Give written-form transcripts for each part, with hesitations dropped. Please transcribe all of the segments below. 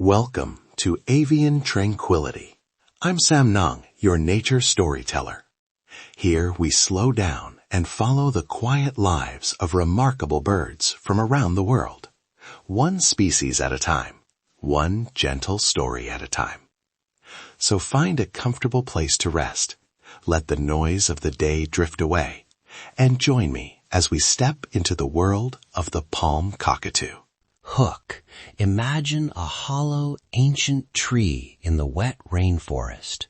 Welcome to Avian Tranquility. I'm Samnang, your nature storyteller. Here we slow down and follow the quiet lives of remarkable birds from around the world. One species at a time, one gentle story at a time. So find a comfortable place to rest, let the noise of the day drift away, and join me as we step into the world of the palm cockatoo. Hook, imagine a hollow, ancient tree in the wet rainforest.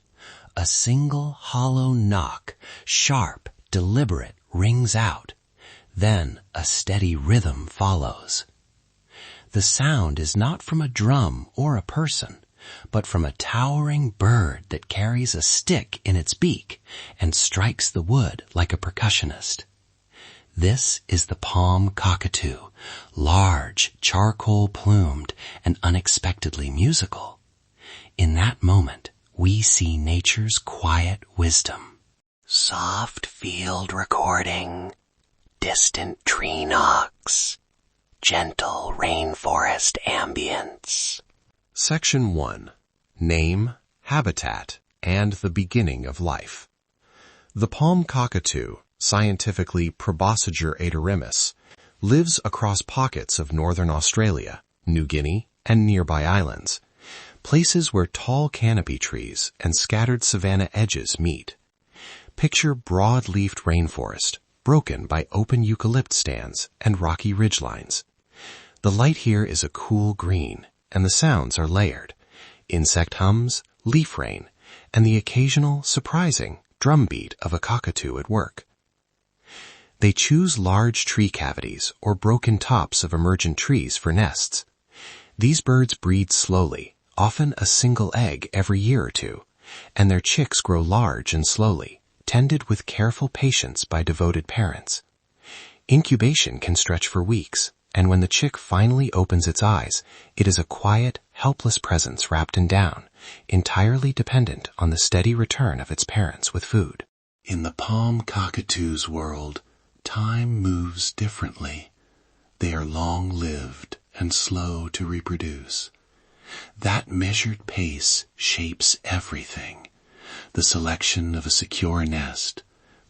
A single hollow knock, sharp, deliberate, rings out. Then a steady rhythm follows. The sound is not from a drum or a person, but from a towering bird that carries a stick in its beak and strikes the wood like a percussionist. This is the palm cockatoo, large, charcoal-plumed, and unexpectedly musical. In that moment, we see nature's quiet wisdom. Soft field recording, distant tree knocks, gentle rainforest ambience. Section 1. Name, Habitat, and the Beginning of Life. The palm cockatoo, scientifically Probosciger aterrimus, lives across pockets of northern Australia, New Guinea, and nearby islands, places where tall canopy trees and scattered savanna edges meet. Picture broad-leafed rainforest, broken by open eucalypt stands and rocky ridgelines. The light here is a cool green, and the sounds are layered. Insect hums, leaf rain, and the occasional, surprising drumbeat of a cockatoo at work. They choose large tree cavities or broken tops of emergent trees for nests. These birds breed slowly, often a single egg every year or two, and their chicks grow large and slowly, tended with careful patience by devoted parents. Incubation can stretch for weeks, and when the chick finally opens its eyes, it is a quiet, helpless presence wrapped in down, entirely dependent on the steady return of its parents with food. In the palm cockatoo's world, time moves differently. They are long-lived and slow to reproduce. That measured pace shapes everything. The selection of a secure nest,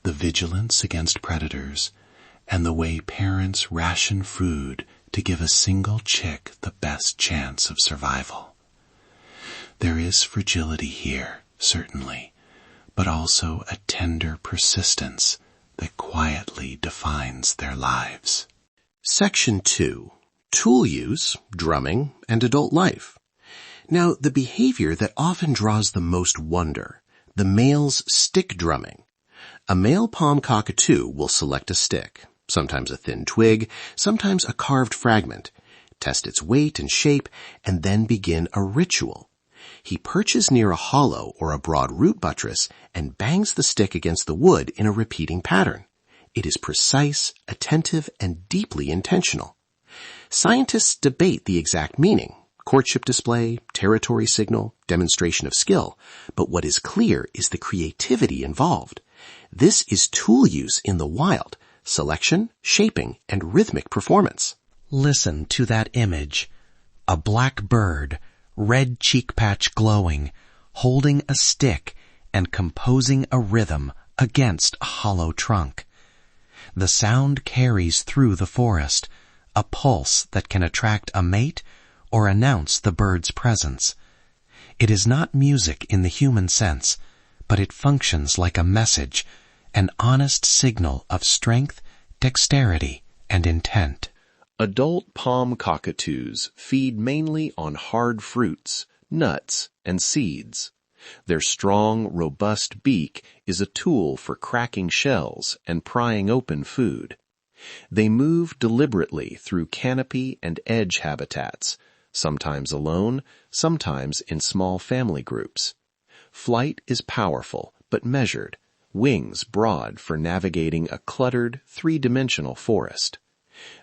the vigilance against predators, and the way parents ration food to give a single chick the best chance of survival. There is fragility here, certainly, but also a tender persistence that quietly defines their lives. Section 2. Tool use, drumming, and adult life. Now, the behavior that often draws the most wonder, the male's stick drumming. A male palm cockatoo will select a stick, sometimes a thin twig, sometimes a carved fragment, test its weight and shape, and then begin a ritual. He perches near a hollow or a broad root buttress and bangs the stick against the wood in a repeating pattern. It is precise, attentive, and deeply intentional. Scientists debate the exact meaning, courtship display, territory signal, demonstration of skill, but what is clear is the creativity involved. This is tool use in the wild, selection, shaping, and rhythmic performance. Listen to that image. A black bird, red cheek patch glowing, holding a stick and composing a rhythm against a hollow trunk. The sound carries through the forest, a pulse that can attract a mate or announce the bird's presence. It is not music in the human sense, but it functions like a message, an honest signal of strength, dexterity, and intent. Adult palm cockatoos feed mainly on hard fruits, nuts, and seeds. Their strong, robust beak is a tool for cracking shells and prying open food. They move deliberately through canopy and edge habitats, sometimes alone, sometimes in small family groups. Flight is powerful but measured, wings broad for navigating a cluttered, three-dimensional forest.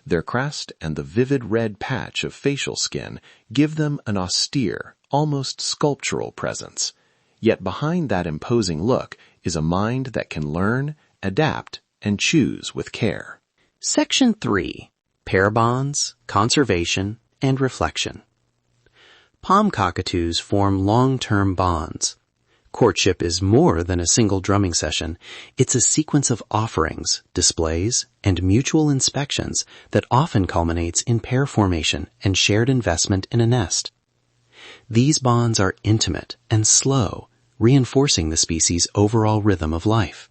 Their crest and the vivid red patch of facial skin give them an austere, almost sculptural presence. Yet behind that imposing look is a mind that can learn, adapt, and choose with care. Section 3. Pair bonds, conservation, and reflection. Palm cockatoos form long-term bonds. Courtship is more than a single drumming session. It's a sequence of offerings, displays, and mutual inspections that often culminates in pair formation and shared investment in a nest. These bonds are intimate and slow, reinforcing the species' overall rhythm of life.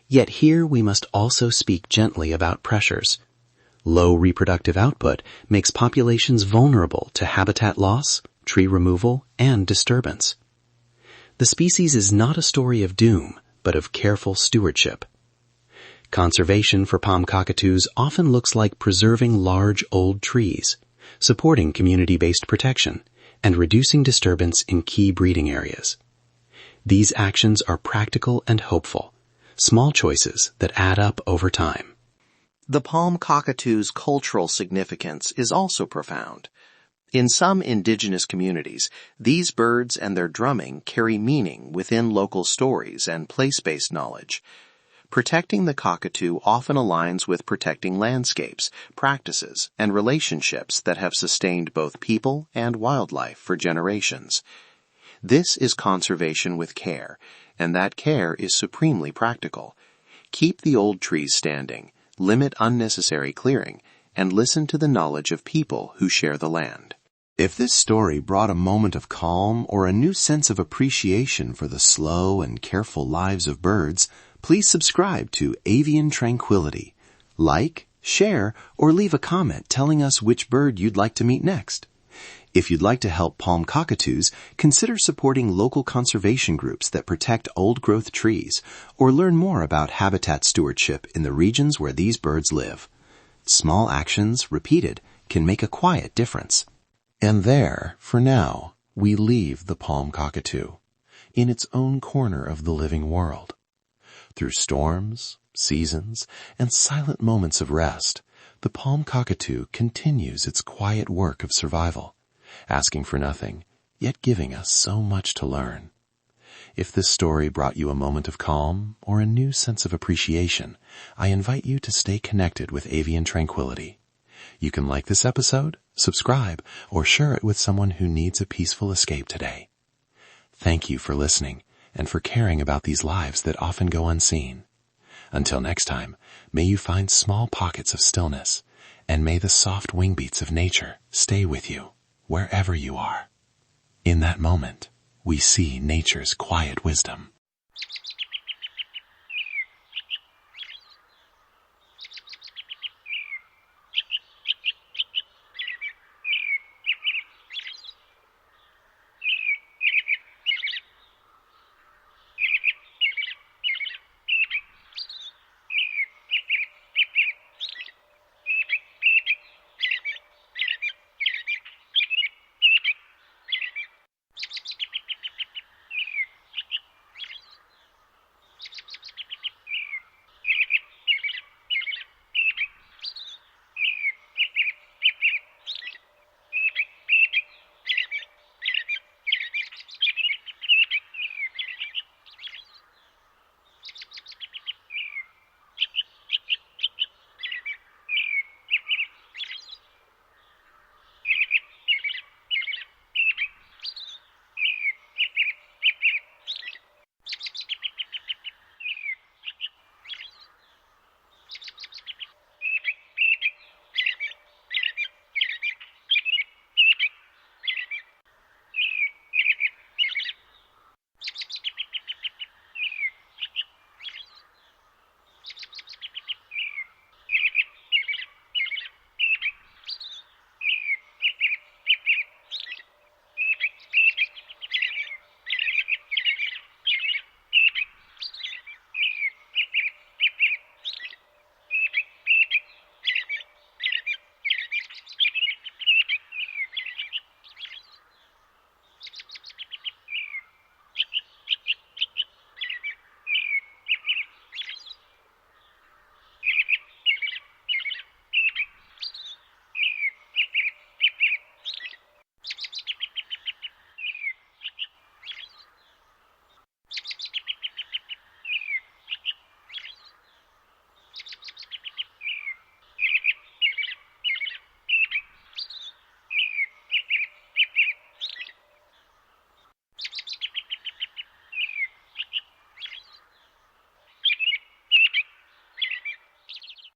Yet here we must also speak gently about pressures. Low reproductive output makes populations vulnerable to habitat loss, tree removal, and disturbance. The species is not a story of doom, but of careful stewardship. Conservation for palm cockatoos often looks like preserving large old trees, supporting community-based protection, and reducing disturbance in key breeding areas. These actions are practical and hopeful, small choices that add up over time. The palm cockatoo's cultural significance is also profound. In some indigenous communities, these birds and their drumming carry meaning within local stories and place-based knowledge. Protecting the cockatoo often aligns with protecting landscapes, practices, and relationships that have sustained both people and wildlife for generations. This is conservation with care, and that care is supremely practical. Keep the old trees standing, limit unnecessary clearing, and listen to the knowledge of people who share the land. If this story brought a moment of calm or a new sense of appreciation for the slow and careful lives of birds, please subscribe to Avian Tranquility. Like, share, or leave a comment telling us which bird you'd like to meet next. If you'd like to help palm cockatoos, consider supporting local conservation groups that protect old-growth trees, or learn more about habitat stewardship in the regions where these birds live. Small actions, repeated, can make a quiet difference. And there, for now, we leave the palm cockatoo, in its own corner of the living world. Through storms, seasons, and silent moments of rest, the palm cockatoo continues its quiet work of survival, asking for nothing, yet giving us so much to learn. If this story brought you a moment of calm or a new sense of appreciation, I invite you to stay connected with Avian Tranquility. You can like this episode, subscribe, or share it with someone who needs a peaceful escape today. Thank you for listening and for caring about these lives that often go unseen. Until next time, may you find small pockets of stillness, and may the soft wing beats of nature stay with you wherever you are. In that moment, we see nature's quiet wisdom.